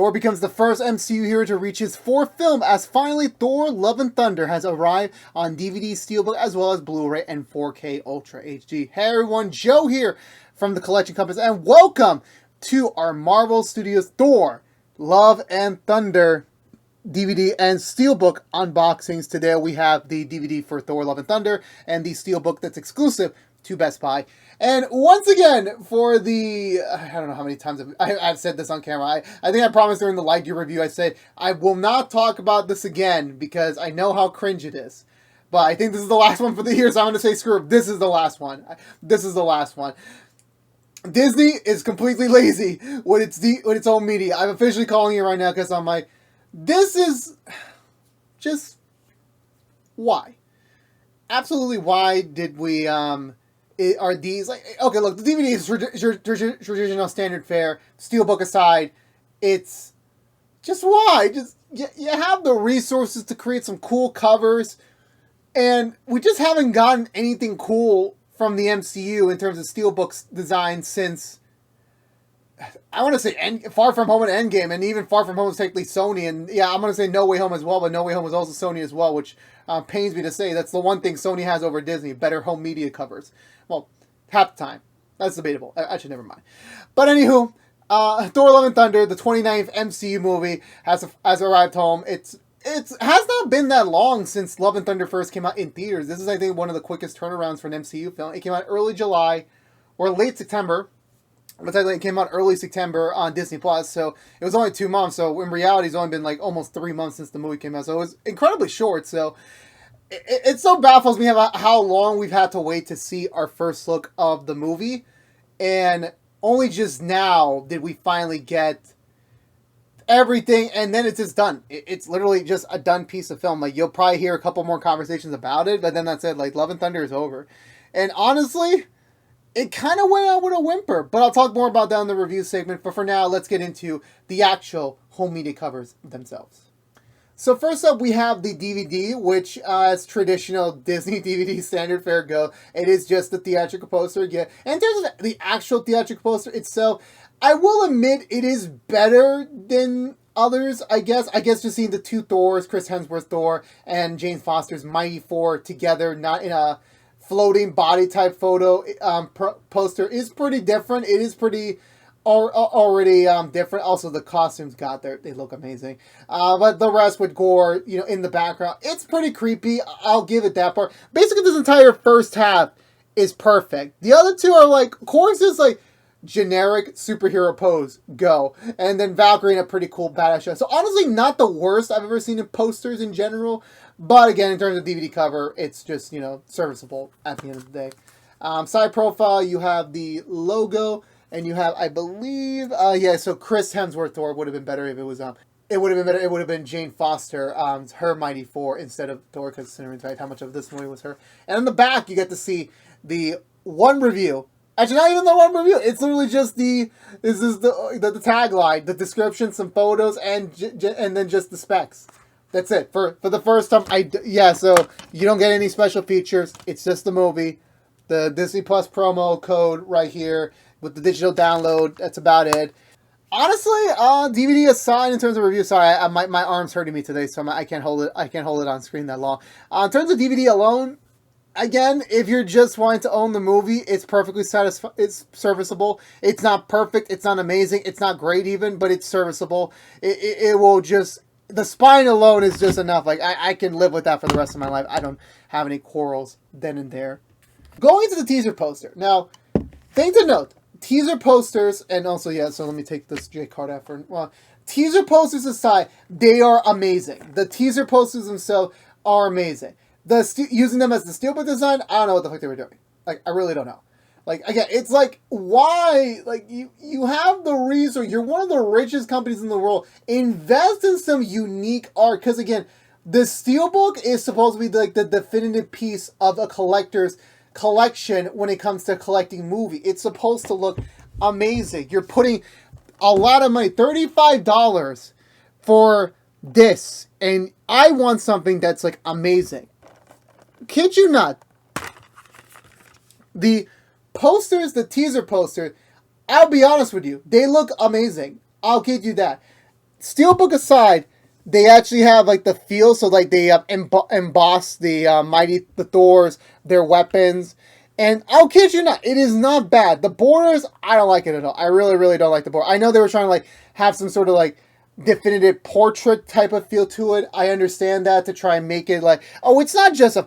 Thor becomes the first MCU hero to reach his fourth film as finally Thor Love and Thunder has arrived on DVD, Steelbook, as well as Blu-ray and 4K Ultra HD. Hey everyone, Joe here from the Collection Compass, and welcome to our Marvel Studios Thor Love and Thunder DVD and Steelbook unboxings. Today we have the DVD for Thor Love and Thunder and the Steelbook that's exclusive to Best Buy. And once again, for the, I don't know how many times I've said this on camera. I think I promised during the Lightyear review, I said, I will not talk about this again because I know how cringe it is. But I think this is the last one for the year, so I'm going to say screw it. This is the last one. This is the last one. Disney is completely lazy with its own media. I'm officially calling it right now because I'm like, this is just, why? Absolutely, why did we, are these, like, okay, look, the DVD is traditional standard fare, Steelbook aside, it's just why? Just, you have the resources to create some cool covers, and we just haven't gotten anything cool from the MCU in terms of Steelbook's design since, I want to say Far From Home and Endgame, and even Far From Home is technically Sony, and yeah, I'm going to say No Way Home as well, but No Way Home is also Sony as well, which pains me to say. That's the one thing Sony has over Disney, better home media covers. Well, half the time. That's debatable. Actually, never mind. But anywho, Thor Love and Thunder, the 29th MCU movie, has arrived home. It has not been that long since Love and Thunder first came out in theaters. This is, I think, one of the quickest turnarounds for an MCU film. It came out early July or late September. But technically it came out early September on Disney Plus, so it was only 2 months. So in reality, it's only been like almost 3 months since the movie came out. So it was incredibly short. So it so baffles me about how long we've had to wait to see our first look of the movie, and only just now did we finally get everything, and then it's just done. It's literally just a done piece of film. Like, you'll probably hear a couple more conversations about it, but then that's it. Like, Love and Thunder is over, and honestly, it kind of went out with a whimper, but I'll talk more about that in the review segment. But for now, let's get into the actual home media covers themselves. So first up, we have the DVD, which, as traditional Disney DVD standard fare go, it is just the theatrical poster. Yeah, and in terms of the actual theatrical poster itself, I will admit it is better than others, I guess. I guess just seeing the two Thors, Chris Hemsworth Thor and Jane Foster's Mighty Thor together, not in a floating body type photo poster, is pretty different. It is pretty already different. Also, the costumes they look amazing. But the rest with gore, in the background, it's pretty creepy. I'll give it that part. Basically, this entire first half is perfect. The other two are like, Korg's is like generic superhero pose, go. And then Valkyrie in a pretty cool badass show. So honestly, not the worst I've ever seen in posters in general. But again, in terms of DVD cover, it's just, serviceable at the end of the day. Side profile, you have the logo, and you have, I believe, so Chris Hemsworth Thor would have been better if it was, it would have been better, it would have been Jane Foster, her Mighty Thor, instead of Thor, because considering how much of this movie was her. And on the back, you get to see the one review. Actually, not even the one review. It's literally just the tagline, the description, some photos, and then just the specs. That's it. For the first time, so you don't get any special features. It's just the movie. The Disney Plus promo code right here with the digital download. That's about it. Honestly, DVD aside, in terms of review, sorry, my arm's hurting me today, so I can't hold it. I can't hold it on screen that long. In terms of DVD alone, again, if you're just wanting to own the movie, it's perfectly it's serviceable. It's not perfect. It's not amazing. It's not great even, but it's serviceable. It will just, the spine alone is just enough. Like, I can live with that for the rest of my life. I don't have any quarrels then and there. Going to the teaser poster. Now, thing to note, teaser posters, and also, so let me take this J card out for, teaser posters aside, they are amazing. The teaser posters themselves are amazing. Using them as the Steelbook design, I don't know what the fuck they were doing. Like, I really don't know. Like, again, it's like, why? Like, you have the resource. You're one of the richest companies in the world. Invest in some unique art. Because, again, the Steelbook is supposed to be like the definitive piece of a collector's collection when it comes to collecting movie. It's supposed to look amazing. You're putting a lot of money, $35 for this. And I want something that's, like, amazing. Kid you not. The posters, the teaser posters, I'll be honest with you, they look amazing. I'll give you that. Steelbook aside, they actually have like the feel, so like they emboss the Thors, their weapons, and I'll kid you not, it is not bad. The borders, I don't like it at all. I really, really don't like the border. I know they were trying to like have some sort of like definitive portrait type of feel to it. I understand that, to try and make it like, oh, it's not just a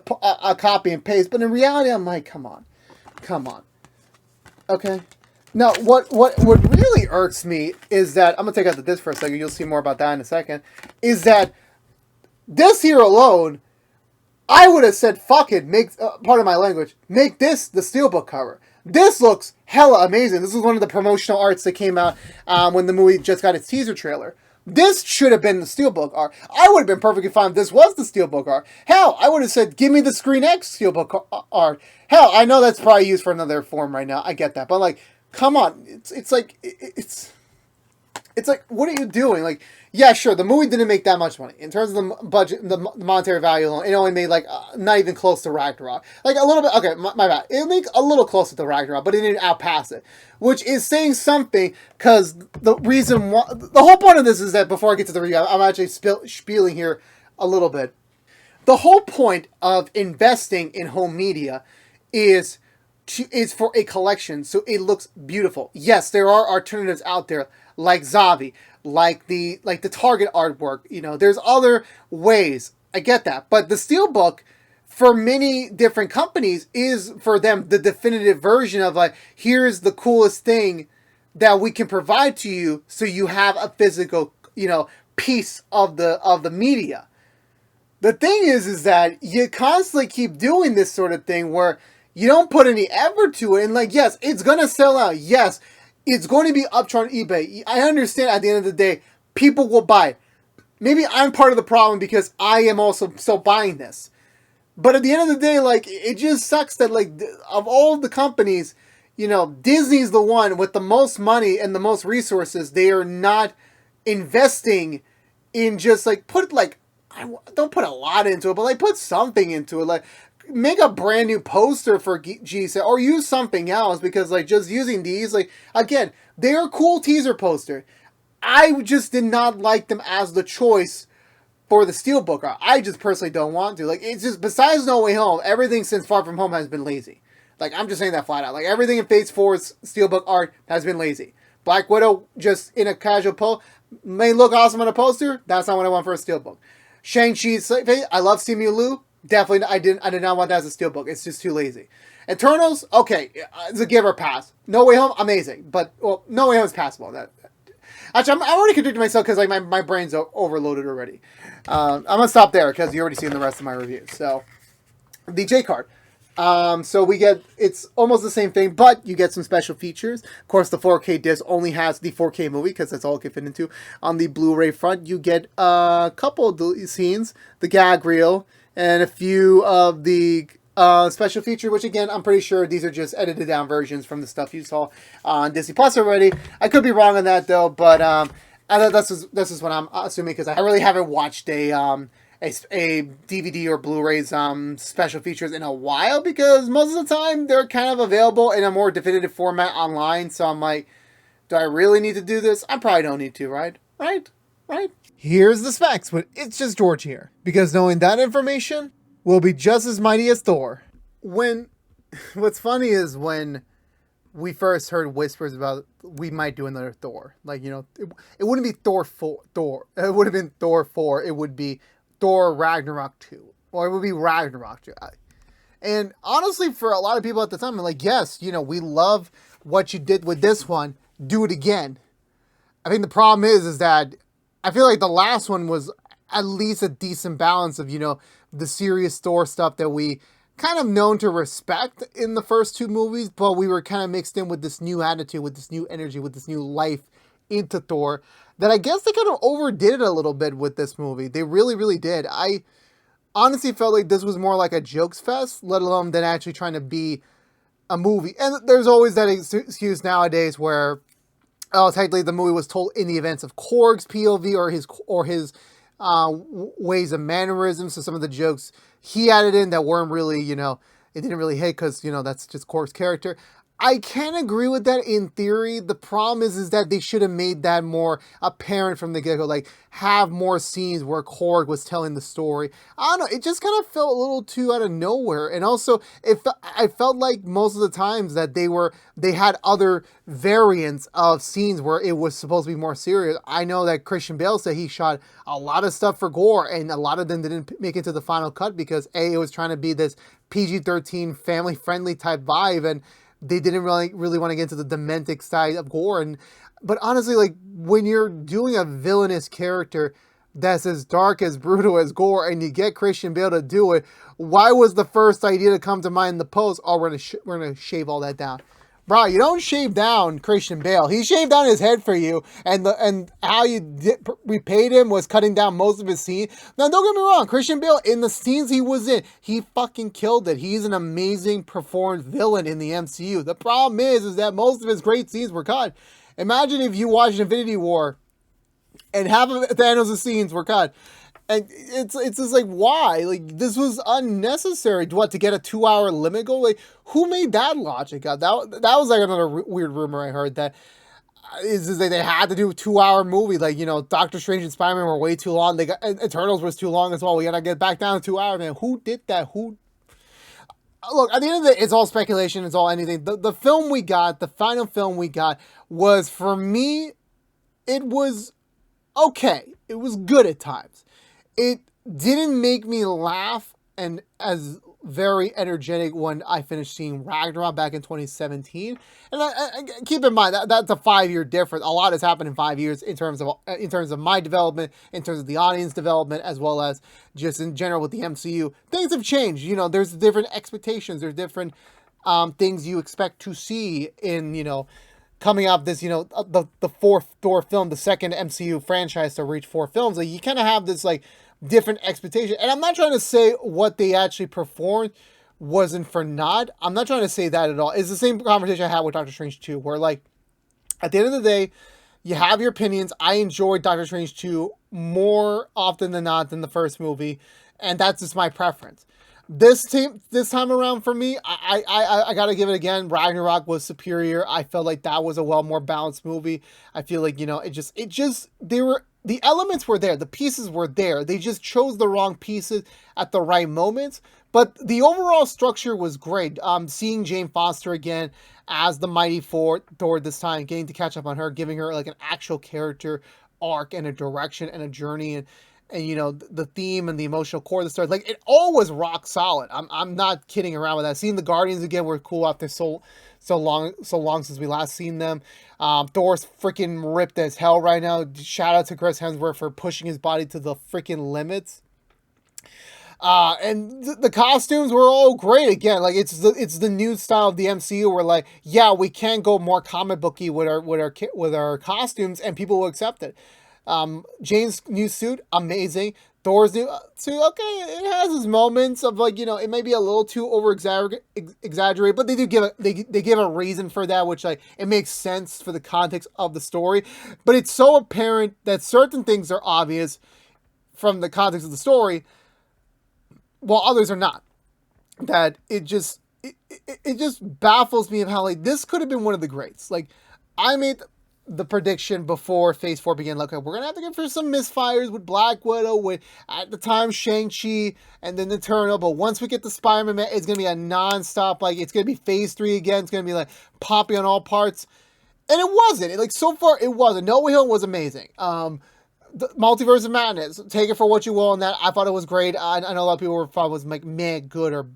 copy and paste, but in reality, I'm like, come on, come on, okay. Now, what really irks me is that, I'm gonna take out the disc for a second. You'll see more about that in a second. Is that this here alone, I would have said, fuck it, make, part of my language, make this the Steelbook cover. This looks hella amazing. This is one of the promotional arts that came out when the movie just got its teaser trailer. This should have been the Steelbook art. I would have been perfectly fine if this was the Steelbook art. Hell, I would have said, give me the Screen X Steelbook art. Hell, I know that's probably used for another form right now. I get that. But, like, come on. It's like, it's like, what are you doing? Like, yeah, sure, the movie didn't make that much money. In terms of the budget, the monetary value alone, it only made, like, not even close to Ragnarok. Like, a little bit, okay, my bad. It made a little closer to Ragnarok, but it didn't outpass it. Which is saying something, because the reason why, the whole point of this is that, before I get to the review, I'm actually spieling here a little bit. The whole point of investing in home media is for a collection, so it looks beautiful. Yes, there are alternatives out there, like Zavi, like the Target artwork. You know, there's other ways. I get that, but the Steelbook, for many different companies, is for them the definitive version of like, here's the coolest thing that we can provide to you, so you have a physical, you know, piece of the media. The thing is that you constantly keep doing this sort of thing where you don't put any effort to it, and like, yes, it's gonna sell out. Yes, it's going to be up on eBay. I understand at the end of the day, people will buy it. Maybe I'm part of the problem because I am also still buying this. But at the end of the day, like, it just sucks that, like, of all the companies, you know, Disney's the one with the most money and the most resources. They are not investing in just, like, don't put a lot into it, but, like, put something into it. Like, make a brand new poster for G-Set, or use something else, because, like, just using these, like, again, they're a cool teaser poster. I just did not like them as the choice for the Steelbook art. I just personally don't want to. Like, it's just, besides No Way Home, everything since Far From Home has been lazy. Like, I'm just saying that flat out. Like, everything in Phase 4's Steelbook art has been lazy. Black Widow, just in a casual post, may look awesome on a poster. That's not what I want for a Steelbook. Shang-Chi's, I love Simu Liu. Definitely, I did not want that as a Steelbook. It's just too lazy. Eternals, okay, it's a give or pass. No Way Home, amazing. But, well, No Way Home is passable. Actually, I'm already contradicting myself because, like, my brain's overloaded already. I'm going to stop there because you already seen the rest of my review. So, the J card. So we get, it's almost the same thing, but you get some special features. Of course, the 4K disc only has the 4K movie because that's all it can fit into. On the Blu-ray front, you get a couple of the scenes, the gag reel, and a few of the special feature, which again, I'm pretty sure these are just edited down versions from the stuff you saw on Disney Plus already. I could be wrong on that though, but this is what I'm assuming, because I really haven't watched a DVD or Blu-ray's special features in a while, because most of the time they're kind of available in a more definitive format online. So I'm like, do I really need to do this? I probably don't need to, right? Right? Here's the specs, but it's just George here, because knowing that information will be just as mighty as Thor. What's funny is when we first heard whispers about we might do another Thor, like, you know, it wouldn't be Thor 4. It would have been Thor 4. It would be Thor Ragnarok 2, or it would be Ragnarok 2. And honestly, for a lot of people at the time, I'm like, yes, you know, we love what you did with this one. Do it again. I think the problem is that I feel like the last one was at least a decent balance of, you know, the serious Thor stuff that we kind of known to respect in the first two movies, but we were kind of mixed in with this new attitude, with this new energy, with this new life into Thor, that I guess they kind of overdid it a little bit with this movie. They really, really did. I honestly felt like this was more like a jokes fest, let alone than actually trying to be a movie. And there's always that excuse nowadays where, oh, technically the movie was told in the events of Korg's POV or his ways and mannerisms. So some of the jokes he added in that weren't really, you know, it didn't really hit because, you know, that's just Korg's character. I can agree with that in theory. The problem is that they should have made that more apparent from the get go. Like, have more scenes where Korg was telling the story. I don't know. It just kind of felt a little too out of nowhere. And also, I felt like most of the times that they had other variants of scenes where it was supposed to be more serious. I know that Christian Bale said he shot a lot of stuff for gore, and a lot of them didn't make it to the final cut because it was trying to be this PG-13 family friendly type vibe, and they didn't really want to get into the dementic side of gore. And but honestly, like, when you're doing a villainous character that's as dark, as brutal as gore, and you get Christian Bale to do it, why was the first idea to come to mind in the post? Oh, we're gonna shave all that down. Bro, you don't shave down Christian Bale. He shaved down his head for you, and how you repaid him was cutting down most of his scene. Now, don't get me wrong, Christian Bale, in the scenes he was in, he fucking killed it. He's an amazing performed villain in the MCU. The problem is that most of his great scenes were cut. Imagine if you watched Infinity War and half of Thanos' scenes were cut. And it's just like, why? Like, this was unnecessary. What, to get a 2-hour limit goal? Like, who made that logic up? That was like another weird rumor I heard, that is that they had to do a 2-hour movie. Like, Doctor Strange and Spider-Man were way too long. They got Eternals was too long as well. We gotta get back down to 2 hours, man. Who did that? Look, at the end of the day, it's all speculation. It's all anything. The film we got, the final film we got, was, for me, it was okay. It was good at times. It didn't make me laugh and as very energetic when I finished seeing Ragnarok back in 2017. And I keep in mind that that's a 5-year difference. A lot has happened in 5 years in terms of my development, in terms of the audience development, as well as just in general with the MCU. Things have changed. There's different expectations. There's different things you expect to see in coming out this, the fourth Thor film, the second MCU franchise to reach 4 films. Like, you kind of have this, like, different expectation. And I'm not trying to say what they actually performed wasn't for naught. I'm not trying to say that at all. It's the same conversation I had with Doctor Strange 2, where, like, at the end of the day, you have your opinions. I enjoyed Doctor Strange 2 more often than not than the first movie, and that's just my preference. This time around, for me, I gotta give it again. Ragnarok was superior. I felt like that was a more balanced movie. I feel like, the elements were there. The pieces were there. They just chose the wrong pieces at the right moments. But the overall structure was great. Seeing Jane Foster again as the mighty Thor this time, getting to catch up on her, giving her like an actual character arc and a direction and a journey, and the theme and the emotional core of the story, like, it all was rock solid. I'm not kidding around with that. Seeing the Guardians again were cool after so long since we last seen them. Thor's freaking ripped as hell right now. Shout out to Chris Hemsworth for pushing his body to the freaking limits. And the costumes were all great again. Like, it's the new style of the MCU where, like, yeah, we can go more comic booky with our costumes and people will accept it. Jane's new suit, amazing. Thor's new suit, okay, it has its moments of, like, it may be a little too exaggerated, but they do give a reason for that, which, like, it makes sense for the context of the story. But it's so apparent that certain things are obvious from the context of the story, while others are not. That it just baffles me of how, like, this could have been one of the greats. Like, I made the prediction before Phase 4 began. Look, we're going to have to go for some misfires with Black Widow, with, at the time, Shang-Chi, and then Eternal. But once we get the Spider-Man, it's going to be a non-stop, like, it's going to be Phase 3 again. It's going to be, like, popping on all parts. And it wasn't. So far, it wasn't. No Way Home was amazing. The Multiverse of Madness, take it for what you will on that. I thought it was great. I know a lot of people thought it was, like, meh, good, or,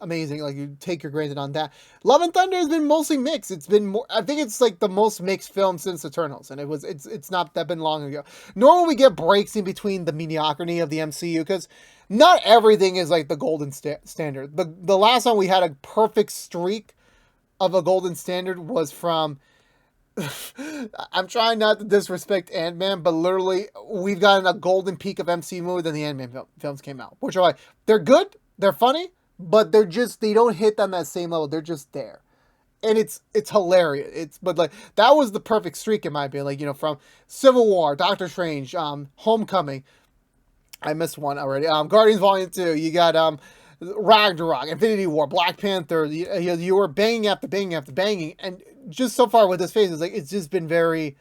amazing. Like, you take your granted on that. Love and Thunder has been mostly mixed. It's been more, I think it's, like, the most mixed film since Eternals, and it's not that been long ago. Nor will we get breaks in between the mediocrity of the MCU, because not everything is, like, the golden standard. The last time we had a perfect streak of a golden standard was from... I'm trying not to disrespect Ant-Man, but literally, we've gotten a golden peak of MCU movies, and the Ant-Man films came out, which are, like, they're good, they're funny, but they don't hit on that same level. They're just there, and it's hilarious. But, like, that was the perfect streak in my opinion. Like, from Civil War, Doctor Strange, Homecoming. I missed one already. Guardians Volume 2. You got Ragnarok, Infinity War, Black Panther. You were banging after banging after banging, and just so far with this phase, it's like it's just been very.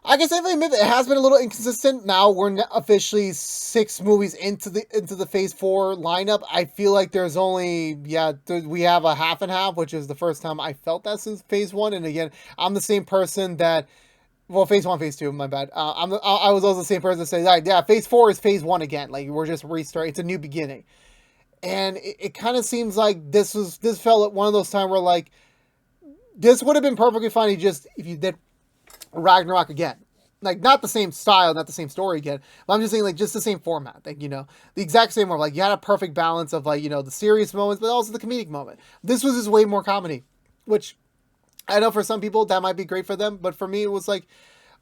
I guess I admit it has been a little inconsistent. Now we're officially 6 movies into the Phase 4 lineup. I feel like there's only we have a half and half, which is the first time I felt that since Phase 1. And again, I'm the same person that. Well, Phase 1, Phase 2, my bad. I was also the same person that says, like, yeah, Phase 4 is Phase 1 again. Like, we're just restarting. It's a new beginning. And it kind of seems like this felt like one of those times where, like, this would have been perfectly fine if you did Ragnarok again. Like, not the same style, not the same story again. But I'm just saying, like, just the same format. Like, the exact same one. Like, you had a perfect balance of, like, the serious moments, but also the comedic moment. This was just way more comedy, which I know for some people that might be great for them, but for me, it was like,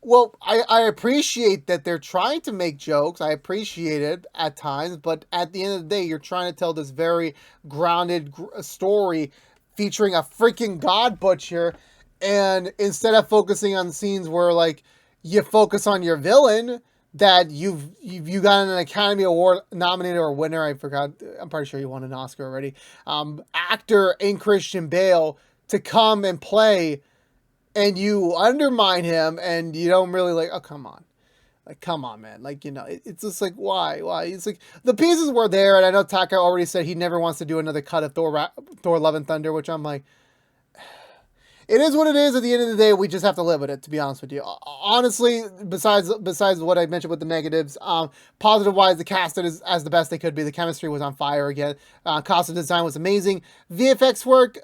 well, I appreciate that they're trying to make jokes. I appreciate it at times, but at the end of the day, you're trying to tell this very grounded story featuring a freaking God butcher, and instead of focusing on scenes where, like, you focus on your villain that you got an Academy Award nominated or winner, I forgot, I'm pretty sure you won an Oscar already, actor in Christian Bale to come and play, and you undermine him, and you don't really like, oh, come on. Like, come on, man. Like, it's just like, why? It's like, the pieces were there, and I know Taka already said he never wants to do another cut of Thor Love and Thunder, which I'm like, it is what it is. At the end of the day, we just have to live with it, to be honest with you. Honestly, besides what I mentioned with the negatives, positive-wise, the cast is as the best they could be. The chemistry was on fire again. Costume design was amazing. VFX work...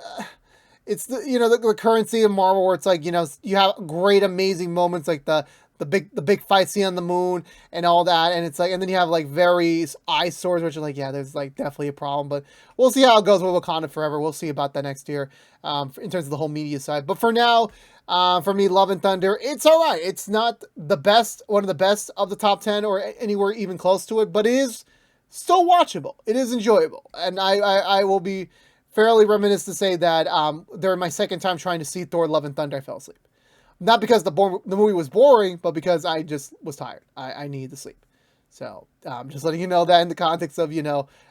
it's the currency of Marvel where it's like, you have great, amazing moments like the big fight scene on the moon and all that. And it's like, and then you have like very eyesores, which are like, yeah, there's like definitely a problem, but we'll see how it goes with Wakanda Forever. We'll see about that next year, in terms of the whole media side. But for now, for me, Love and Thunder, it's all right. It's not the best, one of the best of the top 10 or anywhere even close to it, but it is still watchable. It is enjoyable. And I will be fairly reminiscent to say that during my second time trying to see Thor Love and Thunder, I fell asleep. Not because the movie was boring, but because I just was tired. I needed to sleep. So just letting you know that in the context of,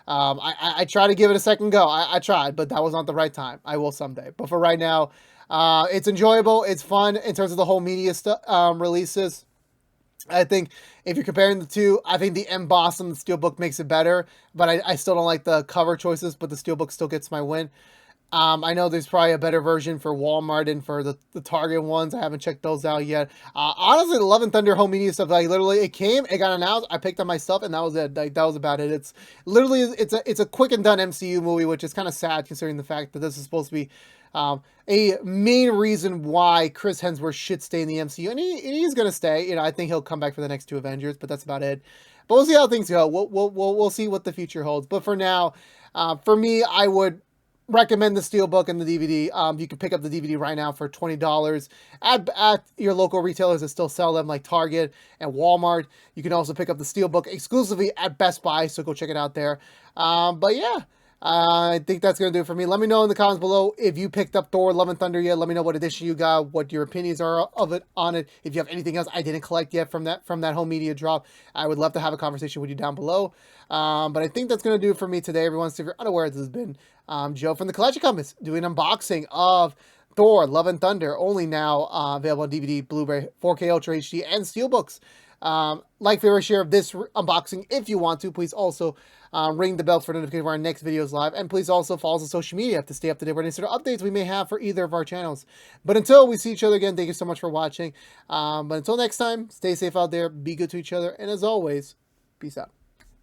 I try to give it a second go. I tried, but that was not the right time. I will someday. But for right now, it's enjoyable. It's fun in terms of the whole media releases. I think if you're comparing the two, I think the emboss on the Steelbook makes it better, but I still don't like the cover choices, but the Steelbook still gets my win. I know there's probably a better version for Walmart and for the Target ones. I haven't checked those out yet. Honestly, the Love and Thunder home media stuff, like literally it came, it got announced, I picked up my stuff, and that was it. Like, that was about it. It's literally, it's a quick and done MCU movie, which is kind of sad considering the fact that this is supposed to be a main reason why Chris Hemsworth should stay in the MCU, and he's gonna stay. I think he'll come back for the next 2 Avengers, but that's about it. But we'll see how things go. We'll see what the future holds. But for now, for me, I would recommend the Steelbook and the DVD. You can pick up the DVD right now for $20 at your local retailers that still sell them, like Target and Walmart. You can also pick up the Steelbook exclusively at Best Buy, so go check it out there. But yeah. I think that's going to do it for me. Let me know in the comments below if you picked up Thor Love and Thunder yet. Let me know what edition you got, what your opinions are on it. If you have anything else I didn't collect yet from that home media drop, I would love to have a conversation with you down below. But I think that's going to do it for me today, everyone. So if you're unaware, this has been Joe from the Collection Compass doing an unboxing of Thor Love and Thunder, only now available on DVD, Blu-ray, 4K Ultra HD, and Steelbooks. Like, favorite, share of this unboxing if you want to. Please also ring the bell for notification when our next video is live. And please also follow us on social media to stay up to date with any sort of updates we may have for either of our channels. But until we see each other again, thank you so much for watching. But until next time, stay safe out there, be good to each other, and as always, peace out.